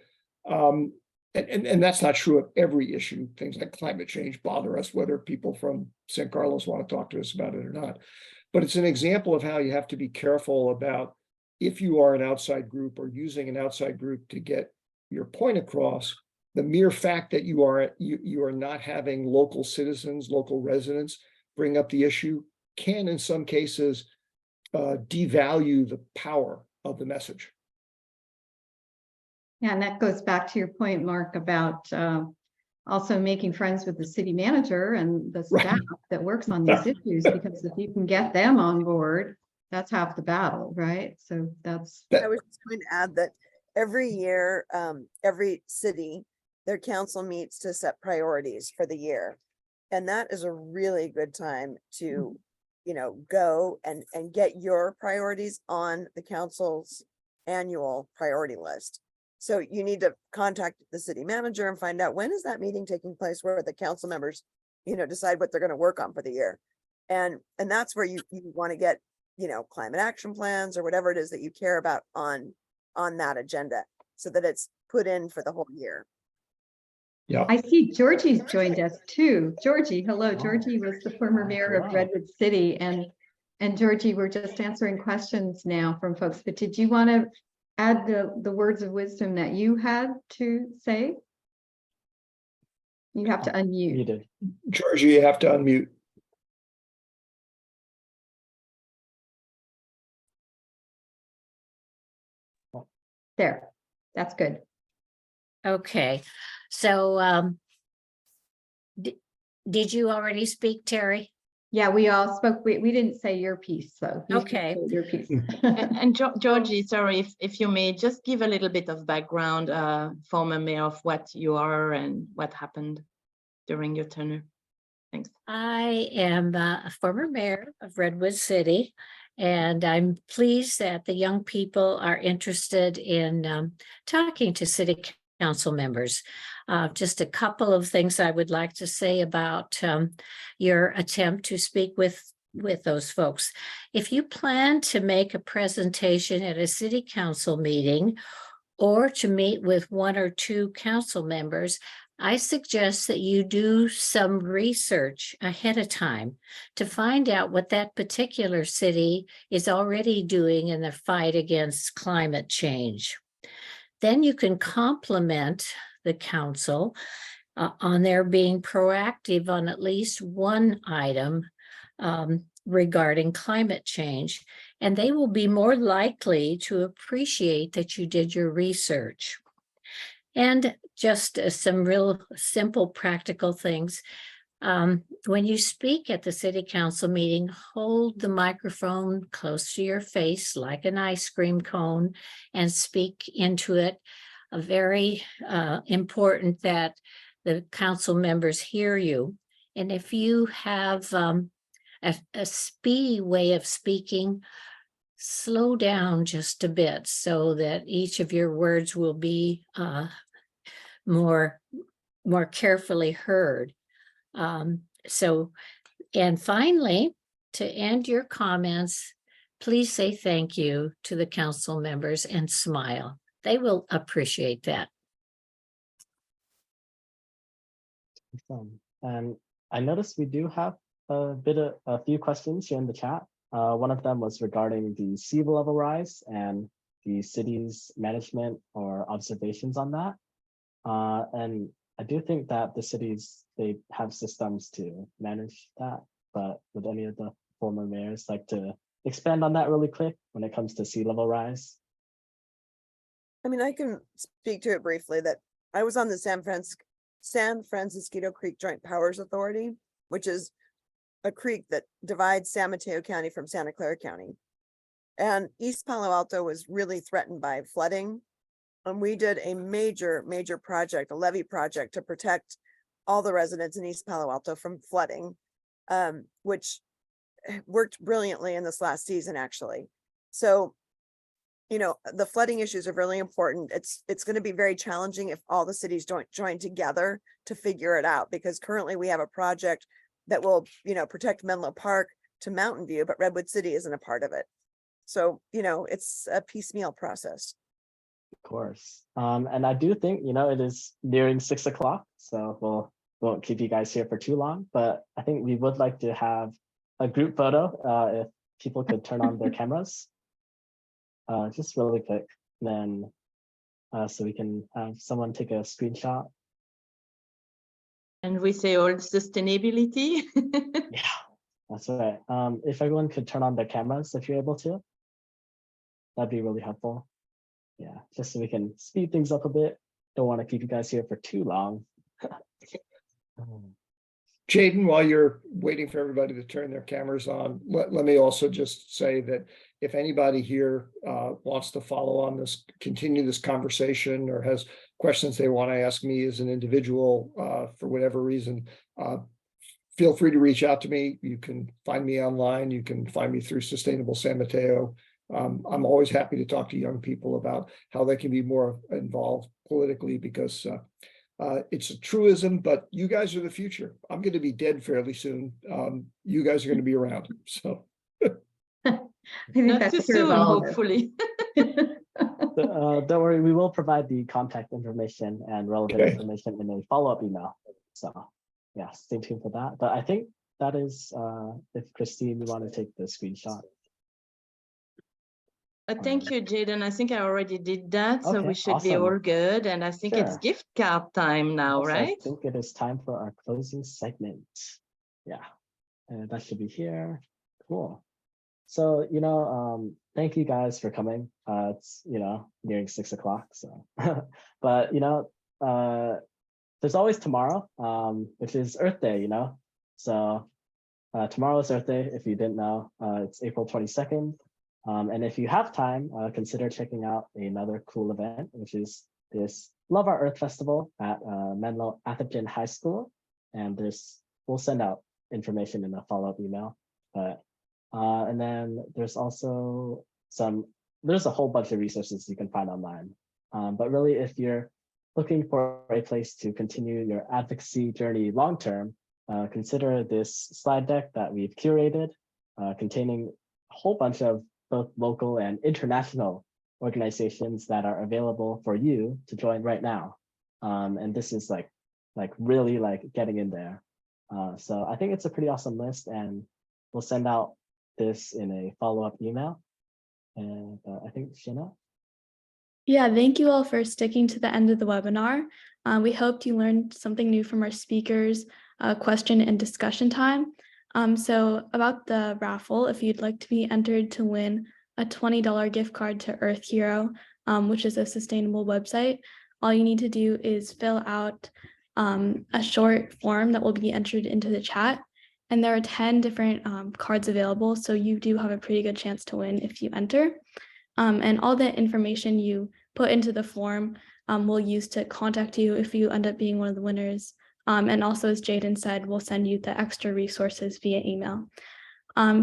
S8: And that's not true of every issue. Things like climate change bother us, whether people from San Carlos want to talk to us about it or not. But it's an example of how you have to be careful about if you are an outside group or using an outside group to get your point across. The mere fact that you are not having local citizens, local residents bring up the issue can, in some cases, devalue the power of the message.
S5: Yeah, and that goes back to your point, Mark, about also making friends with the city manager and the
S8: Right.
S5: staff that works on these issues, because if you can get them on board, that's half the battle, right? So that's.
S7: I was just going to add that every year, every city, their council meets to set priorities for the year. And that is a really good time to, you know, go and get your priorities on the council's annual priority list. So you need to contact the city manager and find out, when is that meeting taking place where the council members, you know, decide what they're going to work on for the year. And that's where you want to get, you know, climate action plans or whatever it is that you care about on that agenda, so that it's put in for the whole year.
S8: Yeah.
S5: I see Georgie's joined us too. Georgie, hello.
S2: Oh.
S5: Georgie was the former mayor of
S2: Hello.
S5: Redwood City, and Georgie, we're just answering questions now from folks, but did you want to add the words of wisdom that you had to say? You have to unmute.
S2: Muted.
S8: Georgie, you have to unmute.
S5: There, that's good.
S9: Okay, so did you already speak, Terry?
S5: Yeah, we all spoke. We didn't say your piece, though. You
S9: Okay.
S5: said your piece.
S1: And Georgie, sorry, if you may just give a little bit of background, former mayor, of what you are and what happened during your tenure. Thanks.
S9: I am a former mayor of Redwood City, and I'm pleased that the young people are interested in talking to city council members. Just a couple of things I would like to say about your attempt to speak with those folks. If you plan to make a presentation at a city council meeting or to meet with one or two council members, I suggest that you do some research ahead of time to find out what that particular city is already doing in the fight against climate change. Then you can compliment the council on their being proactive on at least one item regarding climate change, and they will be more likely to appreciate that you did your research. And just some real simple practical things. When you speak at the city council meeting, hold the microphone close to your face like an ice cream cone and speak into it. Very important that the council members hear you. And if you have a speedy way of speaking, slow down just a bit so that each of your words will be more carefully heard. And finally, to end your comments, please say thank you to the council members and smile. They will appreciate that.
S2: And I noticed we do have a few questions here in the chat. One of them was regarding the sea level rise and the city's management or observations on that. And I do think that the cities, they have systems to manage that, but would any of the former mayors like to expand on that really quick when it comes to sea level rise?
S7: I mean, I can speak to it briefly, that I was on the San Francisco Creek Joint Powers Authority, which is a creek that divides San Mateo County from Santa Clara County. And East Palo Alto was really threatened by flooding. And we did a major project, a levee project, to protect all the residents in East Palo Alto from flooding, which worked brilliantly in this last season, actually. So, you know, the flooding issues are really important. It's going to be very challenging if all the cities don't join together to figure it out, because currently we have a project that will, you know, protect Menlo Park to Mountain View, but Redwood City isn't a part of it. So, you know, it's a piecemeal process.
S2: Of course. And I do think, you know, it is nearing 6 o'clock, so won't keep you guys here for too long, but I think we would like to have a group photo if people could turn on their cameras. Just really quick, then so we can have someone take a screenshot.
S1: And we say all sustainability.
S2: Yeah, That's right. If everyone could turn on their cameras if you're able to, that'd be really helpful. Yeah, just so we can speed things up a bit. Don't want to keep you guys here for too long.
S8: Jaden, while you're waiting for everybody to turn their cameras on, let me also just say that if anybody here wants to follow on this, continue this conversation, or has questions they want to ask me as an individual for whatever reason, feel free to reach out to me. You can find me online. You can find me through Sustainable San Mateo. I'm always happy to talk to young people about how they can be more involved politically, because it's a truism, but you guys are the future. I'm going to be dead fairly soon. You guys are going to be around. So
S5: I think
S1: Not
S5: that's
S1: too
S5: true of
S1: soon,
S5: all of us.
S1: hopefully.
S2: Don't worry, we will provide the contact information and relevant
S8: Okay.
S2: information in a follow-up email. So yeah, stay tuned for that. But I think that is, if Christine, you want to take the screenshot.
S1: Thank you, Jaden. I think I already did that, so
S2: Okay,
S1: we should be
S2: awesome.
S1: all good. And I think it's
S2: Sure.
S1: gift card time now,
S2: Yes,
S1: right?
S2: I think it is time for our closing segment. Yeah, and that should be here. Cool. So, thank you guys for coming. It's, nearing 6 o'clock. So, but, there's always tomorrow, which is Earth Day, So tomorrow is Earth Day. If you didn't know, it's April 22nd. And if you have time, consider checking out another cool event, which is this Love Our Earth Festival at Menlo Atherton High School. And we'll send out information in a follow-up email. But and then there's also there's a whole bunch of resources you can find online. But really, if you're looking for a place to continue your advocacy journey long-term, consider this slide deck that we've curated, containing a whole bunch of both local and international organizations that are available for you to join right now. And this is like really getting in there. So I think it's a pretty awesome list, and we'll send out this in a follow-up email. And I think Shanna.
S3: Yeah, thank you all for sticking to the end of the webinar. We hoped you learned something new from our speakers, question and discussion time. So about the raffle, if you'd like to be entered to win a $20 gift card to Earth Hero, which is a sustainable website, all you need to do is fill out a short form that will be entered into the chat. And there are 10 different cards available, so you do have a pretty good chance to win if you enter. And all the information you put into the form we'll use to contact you if you end up being one of the winners. And also, as Jaden said, we'll send you the extra resources via email.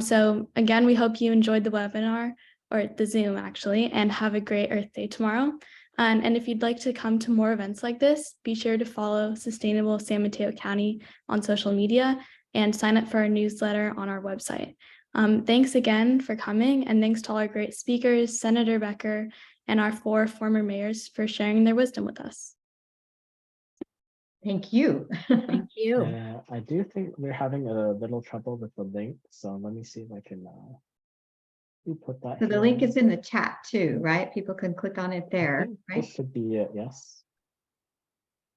S3: So again, we hope you enjoyed the webinar, or the Zoom actually, and have a great Earth Day tomorrow. And if you'd like to come to more events like this, be sure to follow Sustainable San Mateo County on social media and sign up for our newsletter on our website. Thanks again for coming, and thanks to all our great speakers, Senator Becker, and our 4 former mayors for sharing their wisdom with us.
S5: Thank you.
S9: Thank you.
S2: I do think we're having a little trouble with the link, so let me see if I can put that.
S5: So the
S2: here.
S5: link is in the chat too, right? People can click on it there, right?
S2: This should be it, yes.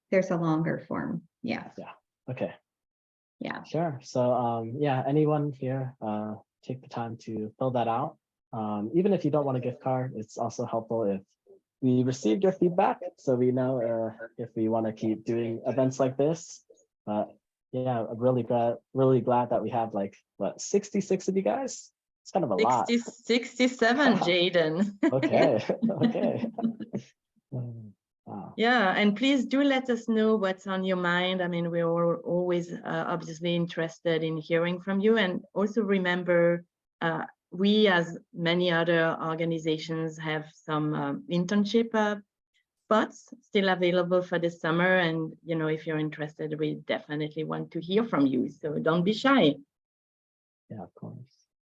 S5: There's a longer form. Yeah.
S2: Okay.
S5: Yeah.
S2: Sure. So yeah, anyone here, take the time to fill that out. Even if you don't want a gift card, it's also helpful if we received your feedback, so we know if we want to keep doing events like this. But yeah, I'm really glad that we have 66 of you guys. It's kind of a lot.
S1: 67, Jaden.
S2: Okay. Okay. Wow.
S1: Yeah, and please do let us know what's on your mind. I mean, we're always obviously interested in hearing from you. And also remember, we, as many other organizations, have some internship spots still available for this summer. And, if you're interested, we definitely want to hear from you. So don't be shy.
S2: Yeah, of course.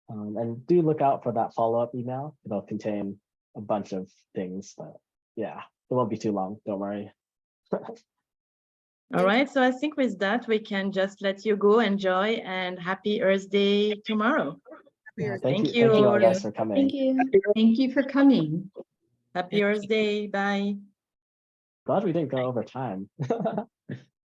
S2: And do look out for that follow-up email. It'll contain a bunch of things, but yeah, it won't be too long. Don't worry.
S1: All right. So I think with that, we can just let you go. Enjoy, and happy Earth Day tomorrow.
S2: Yeah,
S1: Thank
S2: Thank you all
S1: you.
S2: guys for coming.
S3: Thank you.
S5: Thank you for coming.
S1: Happy Earth Day. Bye.
S2: Glad we didn't go over time.